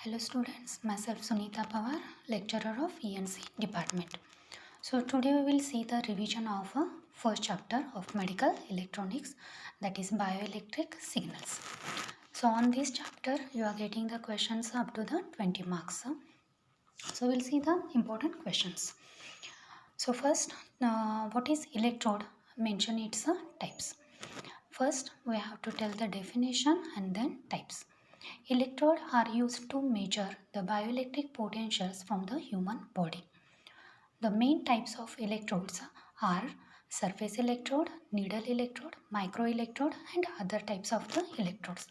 Hello students, myself Sunita Pawar, lecturer of ENC department. So today we will see the revision of first chapter of medical electronics, that is bioelectric signals. So on this chapter you are getting the questions up to the 20 marks. So we'll see the important questions. So first, what is electrode? Mention its types. First, we have to tell the definition and then types. Electrodes are used to measure the bioelectric potentials from the human body. The main types of electrodes are surface electrode, needle electrode, microelectrode, and other types of the electrodes.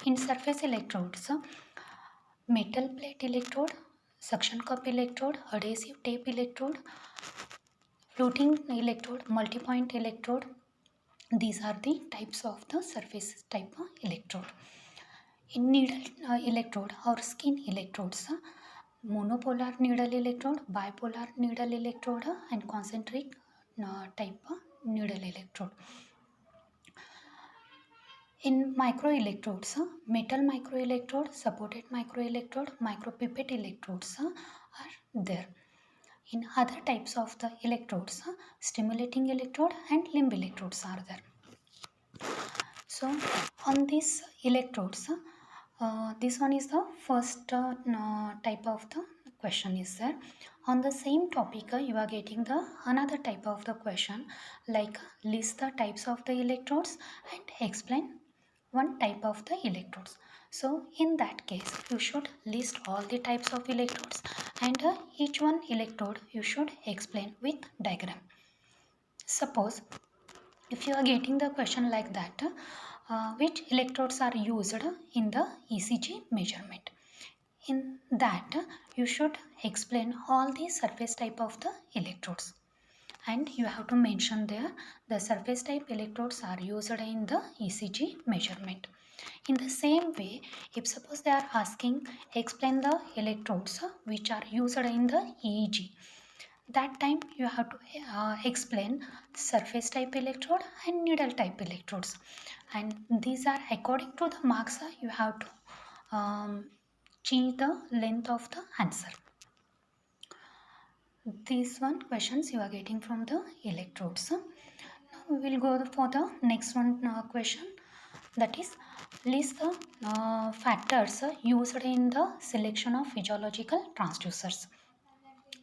In surface electrodes, metal plate electrode, suction cup electrode, adhesive tape electrode, floating electrode, multipoint electrode. These are the types of the surface type of electrode. In needle electrode or skin electrodes, monopolar needle electrode, bipolar needle electrode, and concentric type needle electrode. In microelectrodes, metal microelectrode, supported microelectrode, micropipette electrodes are there. In other types of the electrodes, stimulating electrode and limb electrodes are there. So on these electrodes, this one is the first type of the question is there. On the same topic, you are getting the another type of the question, like list the types of the electrodes and explain one type of the electrodes. So in that case, you should list all the types of electrodes, and each one electrode you should explain with diagram. Suppose if you are getting the question like that, which electrodes are used in the ECG measurement? In that, you should explain all the surface type of the electrodes, and you have to mention there the surface type electrodes are used in the ECG measurement. In the same way, if suppose they are asking explain the electrodes which are used in the EEG, that time you have to explain surface type electrode and needle type electrodes, and these are according to the marks you have to change the length of the answer. These one questions you are getting from the electrodes. Now we will go for the next one question, that is list the factors used in the selection of physiological transducers.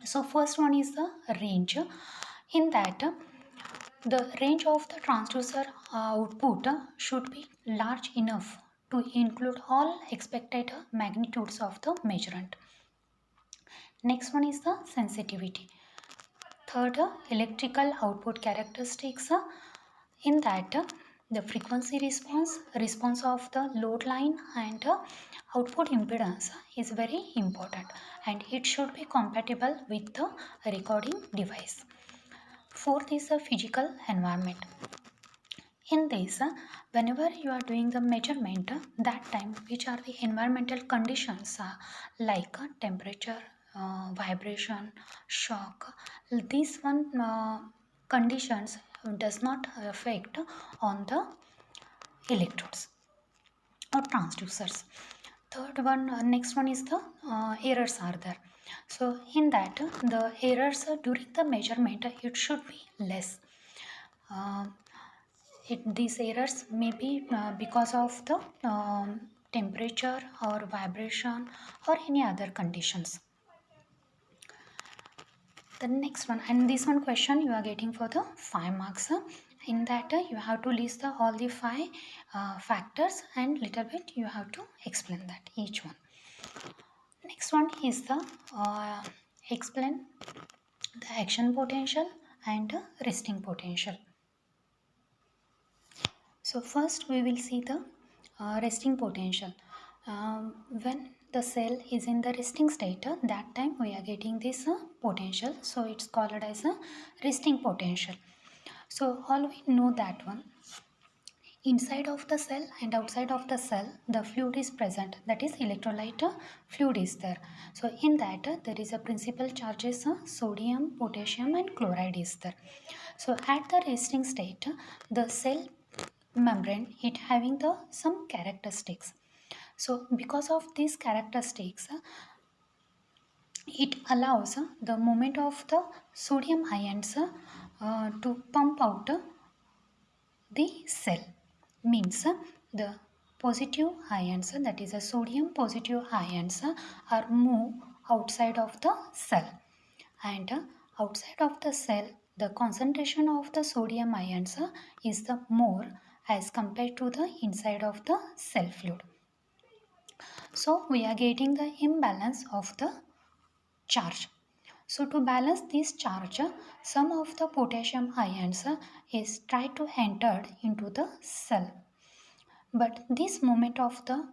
So first one is the range. In that, the range of the transducer output should be large enough to include all expected magnitudes of the measurement. Next one is the sensitivity. Third, electrical output characteristics. In that, the frequency response of the load line, and output impedance is very important, and it should be compatible with the recording device. Fourth is the physical environment. In this, whenever you are doing the measurement, that time which are the environmental conditions like temperature, vibration, shock, these one conditions does not affect on the electrodes or transducers. Third one, next one is the errors are there. So in that, the errors during the measurement it should be less. These errors may be because of the temperature or vibration or any other conditions. The next one, and this one question you are getting for the 5 marks. In that, you have to list all the 5 factors, and little bit you have to explain that each one. Next one is the explain the action potential and resting potential. So first we will see the resting potential. When the cell is in the resting state, that time we are getting this potential. So it's called as a resting potential. So all we know that one. Inside of the cell and outside of the cell, the fluid is present. That is electrolyte fluid is there. So in that there is a principal charges sodium, potassium and chloride is there. So at the resting state, the cell membrane it having the some characteristics. So because of these characteristics, it allows the movement of the sodium ions to pump out the cell. Means the positive ions, that is a sodium positive ions, are moved outside of the cell, and outside of the cell the concentration of the sodium ions is the more as compared to the inside of the cell fluid. So we are getting the imbalance of the charge. So to balance this charge, some of the potassium ions is tried to enter into the cell. But this movement of the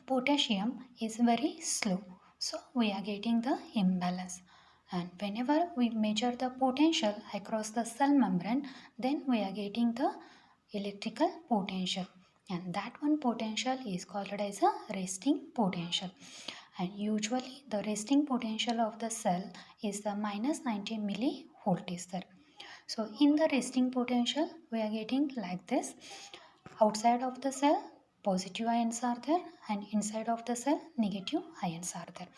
potassium is very slow. So we are getting the imbalance. And whenever we measure the potential across the cell membrane, then we are getting the electrical potential. And that one potential is called as a resting potential. And usually the resting potential of the cell is the minus 90 millivolt is there. So in the resting potential we are getting like this. Outside of the cell positive ions are there, and inside of the cell negative ions are there,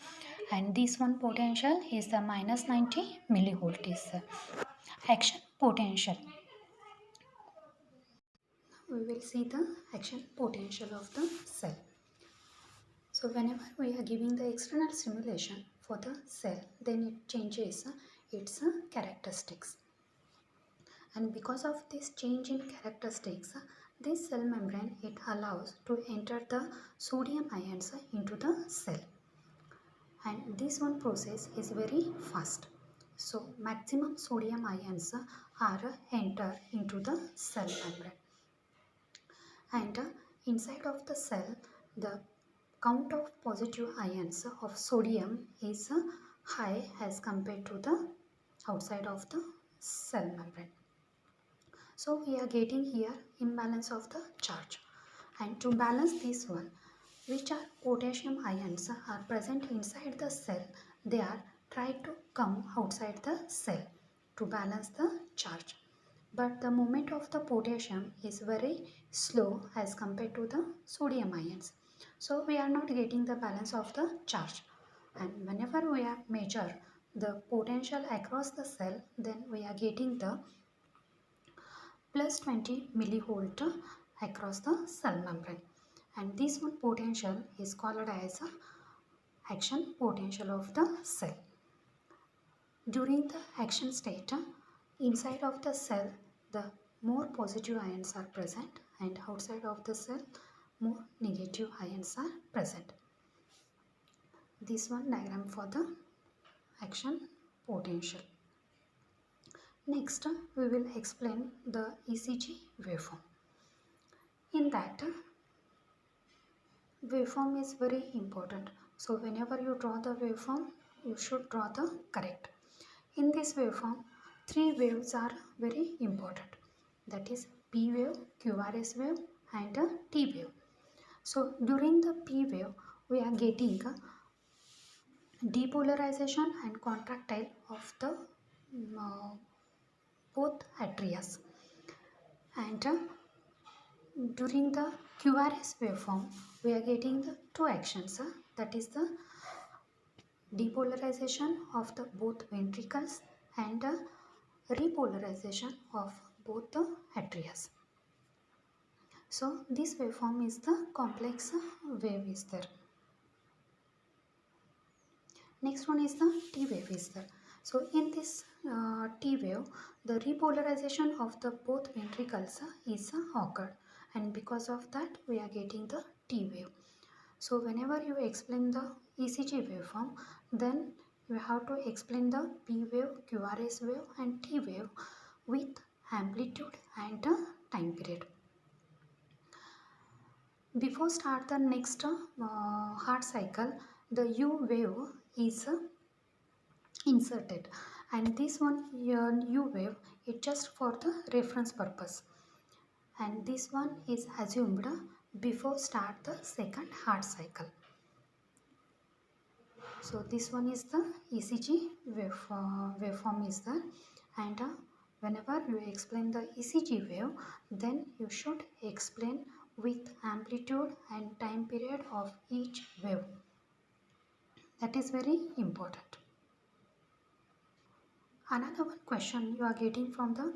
and this one potential is the minus 90 millivolt is the action potential. We will see the action potential of the cell. So whenever we are giving the external stimulation for the cell, then it changes its characteristics. And because of this change in characteristics, this cell membrane, it allows to enter the sodium ions into the cell, and this one process is very fast. So maximum sodium ions are enter into the cell membrane, and inside of the cell the count of positive ions of sodium is high as compared to the outside of the cell membrane. So we are getting here imbalance of the charge, and to balance this one, which are potassium ions are present inside the cell, they are try to come outside the cell to balance the charge. But the movement of the potassium is very slow as compared to the sodium ions. So we are not getting the balance of the charge. And whenever we are measure the potential across the cell, then we are getting the plus 20 millivolt across the cell membrane, and this one potential is called as action potential of the cell. During the action state, inside of the cell the more positive ions are present, and outside of the cell more negative ions are present. This one diagram for the action potential. Next, we will explain the ECG waveform. In that, waveform is very important. So whenever you draw the waveform, you should draw the correct. In this waveform, three waves are very important. That is P wave, QRS wave and a T wave. So during the P wave, we are getting depolarization and contractile of the both atrias. And during the QRS waveform, we are getting the two actions. That is the depolarization of the both ventricles and repolarization of both the atrias. So this waveform is the complex wave is there. Next one is the T wave is there. So in this T wave, the repolarization of the both ventricles is occurred, and because of that we are getting the T wave. So whenever you explain the ECG waveform, then you have to explain the P wave, QRS wave and T wave with amplitude and time period. Before start the next heart cycle, the U wave is inserted, and this one U wave is just for the reference purpose, and this one is assumed before start the second heart cycle. So this one is the ECG waveform is there, and whenever you explain the ECG wave, then you should explain with amplitude and time period of each wave. That is very important. Another one question you are getting from the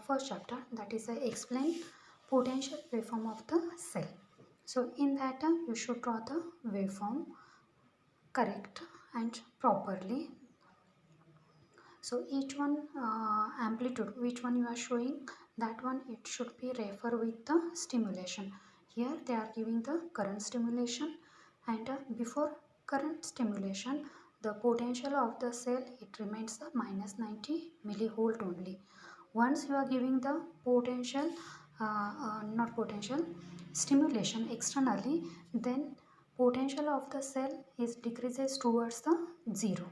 first chapter, that is explain potential waveform of the cell. So in that you should draw the waveform correct and properly. So each one amplitude, which one you are showing, that one it should be refer with the stimulation. Here they are giving the current stimulation, and before current stimulation the potential of the cell it remains the minus 90 millivolt only. Once you are giving the potential not potential stimulation externally, then potential of the cell is decreases towards the zero,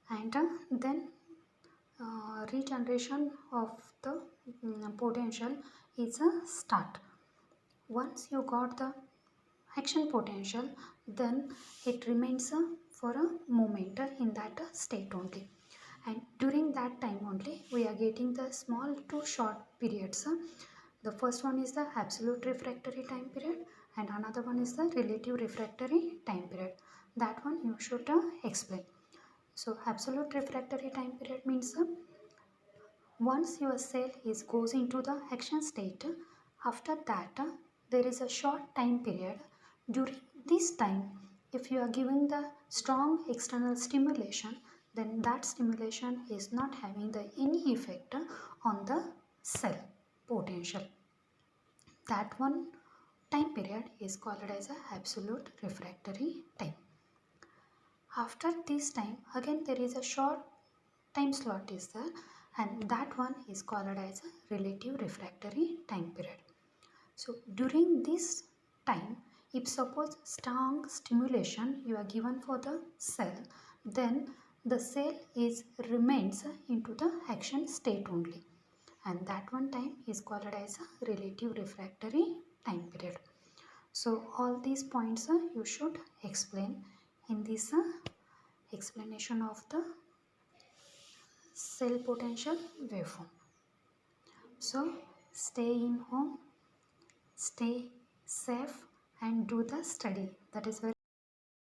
and then regeneration of the potential is a start. Once you got the action potential, then it remains for a moment in that state only, and during that time only we are getting the small two short periods. The first one is the absolute refractory time period, and another one is the relative refractory time period. That one you should explain. So absolute refractory time period means once your cell is goes into the action state, after that there is a short time period. During this time, if you are giving the strong external stimulation, then that stimulation is not having the any effect on the cell potential. That one time period is called as a absolute refractory time. After this time, again there is a short time slot is there, and that one is called as a relative refractory time period. So during this time, if suppose strong stimulation you are given for the cell, then the cell is remains into the action state only, and that one time is called as a relative refractory time period. So all these points you should explain in this explanation of the cell potential waveform. So stay in home, stay safe and do the study. That is very